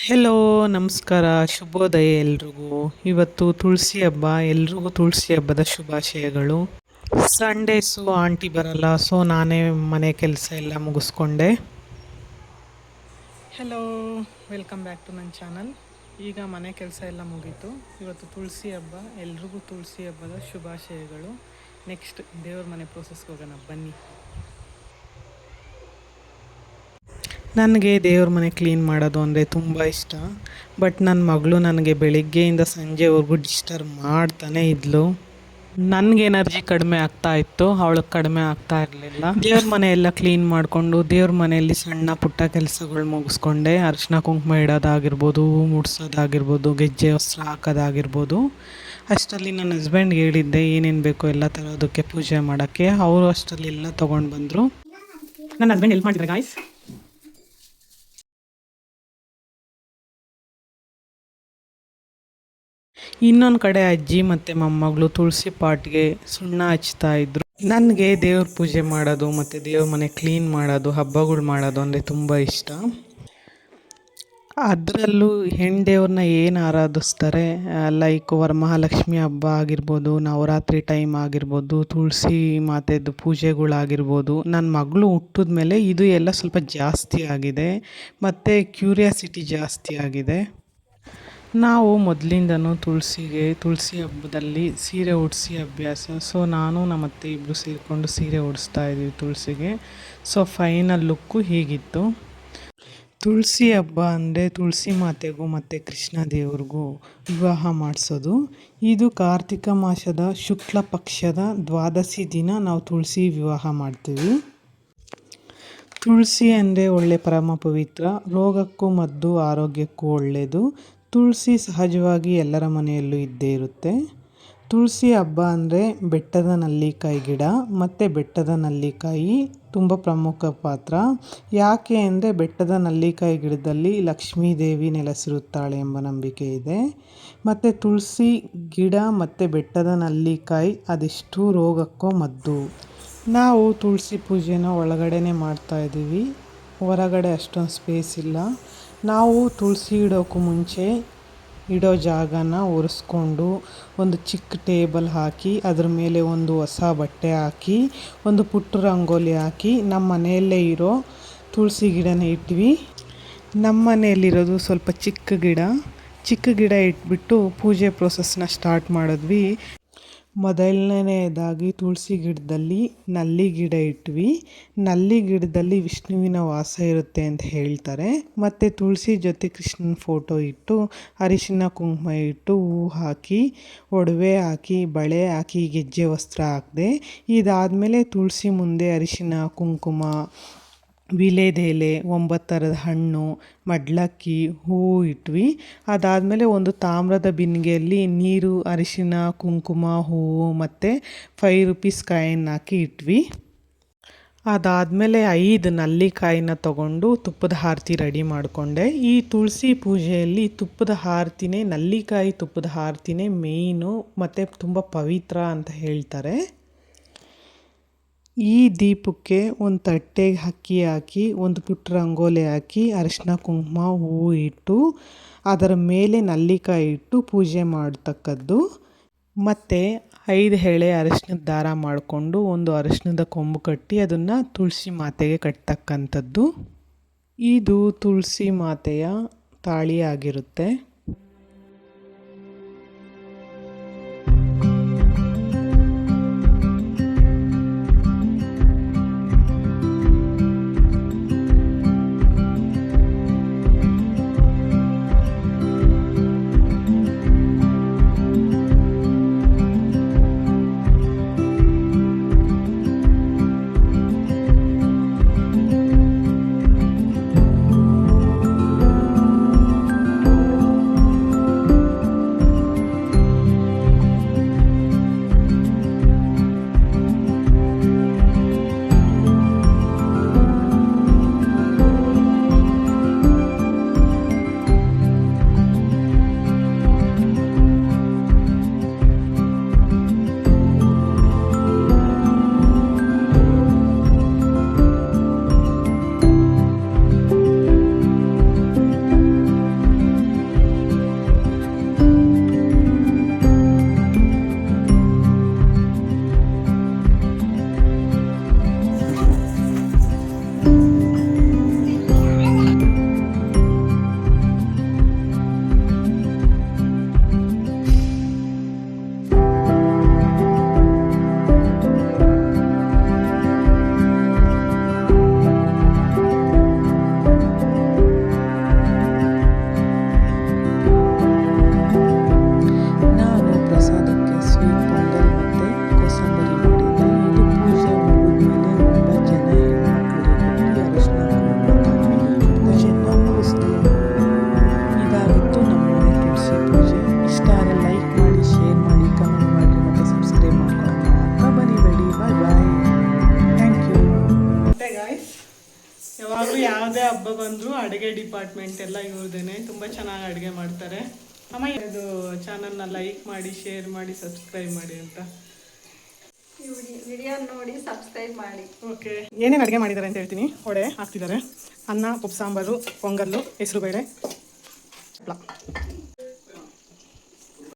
Hello ನಮಸ್ಕಾರ ಶುಭೋದಯ ಎಲ್ರಿಗೂ. ಇವತ್ತು ತುಳಸಿ ಹಬ್ಬ, ಎಲ್ರಿಗೂ ತುಳಸಿ ಹಬ್ಬದ ಶುಭಾಶಯಗಳು. ಸಂಡೇಸು ಆಂಟಿ ಬರಲ್ಲ, ಸೊ ನಾನೇ ಮನೆ ಕೆಲಸ ಎಲ್ಲ ಮುಗಿಸ್ಕೊಂಡೆ. ಹೆಲೋ, ವೆಲ್ಕಮ್ ಬ್ಯಾಕ್ ಟು ನನ್ನ ಚಾನಲ್. ಈಗ ಮನೆ ಕೆಲಸ ಎಲ್ಲ ಮುಗೀತು. ಇವತ್ತು ತುಳಸಿ ಹಬ್ಬ, ಎಲ್ರಿಗೂ ತುಳಸಿ ಹಬ್ಬದ ಶುಭಾಶಯಗಳು. ನೆಕ್ಸ್ಟ್ ದೇವ್ರ ಮನೆ ಪ್ರೋಸೆಸ್ಗೆ ಹೋಗೋಣ ಬನ್ನಿ. ನನಗೆ ದೇವ್ರ ಮನೆ ಕ್ಲೀನ್ ಮಾಡೋದು ಅಂದರೆ ತುಂಬ ಇಷ್ಟ. ಬಟ್ ನನ್ನ ಮಗಳು ನನಗೆ ಬೆಳಿಗ್ಗೆಯಿಂದ ಸಂಜೆವರೆಗೂ ಡಿಸ್ಟರ್ಬ್ ಮಾಡ್ತಾನೆ ಇದ್ಲು. ನನಗೆ ಎನರ್ಜಿ ಕಡಿಮೆ ಆಗ್ತಾ ಇತ್ತು, ಅವಳಿಗೆ ಕಡಿಮೆ ಆಗ್ತಾ ಇರಲಿಲ್ಲ. ದೇವ್ರ ಮನೆ ಎಲ್ಲ ಕ್ಲೀನ್ ಮಾಡಿಕೊಂಡು ದೇವ್ರ ಮನೆಯಲ್ಲಿ ಸಣ್ಣ ಪುಟ್ಟ ಕೆಲಸಗಳು ಮುಗಿಸ್ಕೊಂಡೆ. ಅರಿಶಿನ ಕುಂಕುಮ ಇಡೋದಾಗಿರ್ಬೋದು, ಹೂ ಮುಡ್ಸೋದಾಗಿರ್ಬೋದು, ಗೆಜ್ಜೆ ವಸ್ತ್ರ ಹಾಕೋದಾಗಿರ್ಬೋದು. ಅಷ್ಟರಲ್ಲಿ ನನ್ನ ಹಸ್ಬೆಂಡ್ಗೆ ಹೇಳಿದ್ದೆ ಏನೇನು ಬೇಕೋ ಎಲ್ಲ ತರೋದಕ್ಕೆ ಪೂಜೆ ಮಾಡೋಕ್ಕೆ. ಅವರು ಅಷ್ಟರಲ್ಲಿ ಎಲ್ಲ ತೊಗೊಂಡು ಬಂದರು. ನನ್ನ ಹಸ್ಬೆಂಡ್ ಹೆಲ್ಪ್ ಮಾಡಿದ್ರು ಗಾಯ್ಸ್. ಇನ್ನೊಂದು ಕಡೆ ಅಜ್ಜಿ ಮತ್ತು ಮೊಮ್ಮಗಳು ತುಳಸಿ ಪಾಟ್ಗೆ ಸುಣ್ಣ ಹಚ್ತಾ ಇದ್ರು. ನನಗೆ ದೇವ್ರ ಪೂಜೆ ಮಾಡೋದು ಮತ್ತು ದೇವ್ರ ಮನೆ ಕ್ಲೀನ್ ಮಾಡೋದು, ಹಬ್ಬಗಳು ಮಾಡೋದು ಅಂದರೆ ತುಂಬ ಇಷ್ಟ. ಅದರಲ್ಲೂ ಹೆಣ್ಣು ದೇವ್ರನ್ನ ಏನು ಆರಾಧಿಸ್ತಾರೆ, ಲೈಕ್ ವರಮಹಾಲಕ್ಷ್ಮಿ ಹಬ್ಬ ಆಗಿರ್ಬೋದು, ನವರಾತ್ರಿ ಟೈಮ್ ಆಗಿರ್ಬೋದು, ತುಳಸಿ ಮಾತೆದು ಪೂಜೆಗಳಾಗಿರ್ಬೋದು. ನನ್ನ ಮಗಳು ಹುಟ್ಟಿದ ಮೇಲೆ ಇದು ಎಲ್ಲ ಸ್ವಲ್ಪ ಜಾಸ್ತಿ ಆಗಿದೆ ಮತ್ತು ಕ್ಯೂರಿಯಾಸಿಟಿ ಜಾಸ್ತಿ ಆಗಿದೆ. ನಾವು ಮೊದಲಿಂದನೂ ತುಳಸಿ ಹಬ್ಬದಲ್ಲಿ ಸೀರೆ ಉಡಿಸಿ ಅಭ್ಯಾಸ. ಸೊ ನಾನು ನಮ್ಮ ಅತ್ತೆ ಇಬ್ಬರು ಸೇರಿಕೊಂಡು ಸೀರೆ ಉಡಿಸ್ತಾ ಇದ್ವಿ ತುಳಸಿಗೆ. ಸೊ ಫೈನಲ್ ಲುಕ್ಕು ಹೀಗಿತ್ತು. ತುಳಸಿ ಹಬ್ಬ ಅಂದರೆ ತುಳಸಿ ಮಾತೆಗೂ ಮತ್ತು ಕೃಷ್ಣ ದೇವ್ರಿಗೂ ವಿವಾಹ ಮಾಡಿಸೋದು. ಇದು ಕಾರ್ತಿಕ ಮಾಸದ ಶುಕ್ಲ ಪಕ್ಷದ ದ್ವಾದಶಿ ದಿನ ನಾವು ತುಳಸಿ ವಿವಾಹ ಮಾಡ್ತೀವಿ. ತುಳಸಿ ಅಂದರೆ ಒಳ್ಳೆ ಪರಮ ಪವಿತ್ರ, ರೋಗಕ್ಕೂ ಮದ್ದು, ಆರೋಗ್ಯಕ್ಕೂ ಒಳ್ಳೆಯದು. ತುಳಸಿ ಸಹಜವಾಗಿ ಎಲ್ಲರ ಮನೆಯಲ್ಲೂ ಇದ್ದೇ ಇರುತ್ತೆ. ತುಳಸಿ ಹಬ್ಬ ಅಂದರೆ ಬೆಟ್ಟದ ನಲ್ಲಿಕಾಯಿ ಗಿಡ ಮತ್ತು ಬೆಟ್ಟದ ನಲ್ಲಿಕಾಯಿ ತುಂಬ ಪ್ರಮುಖ ಪಾತ್ರ. ಯಾಕೆ ಅಂದರೆ ಬೆಟ್ಟದ ನಲ್ಲಿಕಾಯಿ ಗಿಡದಲ್ಲಿ ಲಕ್ಷ್ಮೀ ದೇವಿ ನೆಲೆಸಿರುತ್ತಾಳೆ ಎಂಬ ನಂಬಿಕೆ ಇದೆ. ಮತ್ತು ತುಳಸಿ ಗಿಡ ಮತ್ತು ಬೆಟ್ಟದ ನಲ್ಲಿಕಾಯಿ ಅದೆಷ್ಟು ರೋಗಕ್ಕೂ ಮದ್ದು. ನಾವು ತುಳಸಿ ಪೂಜೆನ ಒಳಗಡೆನೇ ಮಾಡ್ತಾಯಿದ್ದೀವಿ, ಹೊರಗಡೆ ಅಷ್ಟೊಂದು ಸ್ಪೇಸ್ ಇಲ್ಲ. ನಾವು ತುಳಸಿ ಇಡೋಕ್ಕೂ ಮುಂಚೆ ಇಡೋ ಜಾಗನ ಒರೆಸ್ಕೊಂಡು ಒಂದು ಚಿಕ್ಕ ಟೇಬಲ್ ಹಾಕಿ ಅದ್ರ ಮೇಲೆ ಒಂದು ಹೊಸ ಬಟ್ಟೆ ಹಾಕಿ ಒಂದು ಪುಟ್ಟ ರಂಗೋಲಿ ಹಾಕಿ ನಮ್ಮ ಮನೆಯಲ್ಲೇ ಇರೋ ತುಳಸಿ ಗಿಡನ ಇಟ್ವಿ. ನಮ್ಮ ಮನೆಯಲ್ಲಿರೋದು ಸ್ವಲ್ಪ ಚಿಕ್ಕ ಗಿಡ ಇಟ್ಬಿಟ್ಟು ಪೂಜೆ ಪ್ರೋಸೆಸ್ನ ಸ್ಟಾರ್ಟ್ ಮಾಡಿದ್ವಿ. ಮೊದಲನೇದಾಗಿ ತುಳಸಿ ಗಿಡದಲ್ಲಿ ನಲ್ಲಿ ಗಿಡ ಇಟ್ವಿ. ನಲ್ಲಿ ಗಿಡದಲ್ಲಿ ವಿಷ್ಣುವಿನ ವಾಸ ಇರುತ್ತೆ ಅಂತ ಹೇಳ್ತಾರೆ. ಮತ್ತು ತುಳಸಿ ಜೊತೆ ಕೃಷ್ಣನ ಫೋಟೋ ಇಟ್ಟು ಅರಿಶಿನ ಕುಂಕುಮ ಇಟ್ಟು ಹೂ ಹಾಕಿ ಒಡವೆ ಹಾಕಿ ಬಳೆ ಹಾಕಿ ಗೆಜ್ಜೆ ವಸ್ತ್ರ ಹಾಕಿದೆ. ಇದಾದಮೇಲೆ ತುಳಸಿ ಮುಂದೆ ಅರಿಶಿನ ಕುಂಕುಮ, ವೀಳ್ಯದೆಲೆ, 9 ಥರದ ಹಣ್ಣು, ಮಡ್ಲಕ್ಕಿ, ಹೂವು ಇಟ್ವಿ. ಅದಾದಮೇಲೆ ಒಂದು ತಾಮ್ರದ ಬಿಂದಿಗೆಯಲ್ಲಿ ನೀರು, ಅರಿಶಿನ ಕುಂಕುಮ, ಹೂವು ಮತ್ತು 5 ರೂಪೀಸ್ ಕಾಯಿನ್ ಹಾಕಿ ಇಟ್ವಿ. ಅದಾದಮೇಲೆ 5 ನಲ್ಲಿಕಾಯಿನ ತೊಗೊಂಡು ತುಪ್ಪದ ಆರತಿ ರೆಡಿ ಮಾಡಿಕೊಂಡೆ. ಈ ತುಳಸಿ ಪೂಜೆಯಲ್ಲಿ ತುಪ್ಪದ ಆರತಿನೇ, ನಲ್ಲಿಕಾಯಿ ತುಪ್ಪದ ಆರತಿನೇ ಮೇಯ್ನು ಮತ್ತು ತುಂಬ ಪವಿತ್ರ ಅಂತ ಹೇಳ್ತಾರೆ. ಈ ದೀಪಕ್ಕೆ ಒಂದು ತಟ್ಟೆಗೆ ಅಕ್ಕಿ ಹಾಕಿ ಒಂದು ಪುಟ್ಟ ರಂಗೋಲಿ ಹಾಕಿ ಅರಿಶಿನ ಕುಂಕುಮ ಹೂವು ಇಟ್ಟು ಅದರ ಮೇಲೆ ನಲ್ಲಿಕಾಯಿ ಇಟ್ಟು ಪೂಜೆ ಮಾಡ್ತಕ್ಕದ್ದು. ಮತ್ತು 5 ಎಳೆ ಅರಿಶಿನದ ದಾರ ಮಾಡಿಕೊಂಡು ಒಂದು ಅರಿಶಿನದ ಕೊಂಬು ಕಟ್ಟಿ ಅದನ್ನು ತುಳಸಿ ಮಾತೆಗೆ ಕಟ್ತಕ್ಕಂಥದ್ದು. ಇದು ತುಳಸಿ ಮಾತೆಯ ತಾಳಿ ಆಗಿರುತ್ತೆ. ಡಿಪಾರ್ಟ್ಮೆಂಟ್ ಎಲ್ಲ ಇವ್ರದೇನೆ. ತುಂಬ ಚೆನ್ನಾಗಿ ಅಡುಗೆ ಮಾಡ್ತಾರೆ. ಅಮ್ಮ ಇದು ಚಾನಲ್ನ ಲೈಕ್ ಮಾಡಿ, ಶೇರ್ ಮಾಡಿ, ಸಬ್ಸ್ಕ್ರೈಬ್ ಮಾಡಿ ಅಂತ. ವಿಡಿಯೋ ನೋಡಿ ಸಬ್ಸ್ಕ್ರೈಬ್ ಮಾಡಿ. ಓಕೆ, ಏನೇನು ಅಡುಗೆ ಮಾಡಿದ್ದಾರೆ ಅಂತ ಹೇಳ್ತೀನಿ. ವಡೆ ಹಾಕ್ತಿದ್ದಾರೆ, ಅನ್ನ, ಉಪ್ಪು ಸಾಂಬಾರು, ಪೊಂಗಲ್ಲು, ಹೆಸರುಬೇಳೆ, ಹಪ್ಪಳ.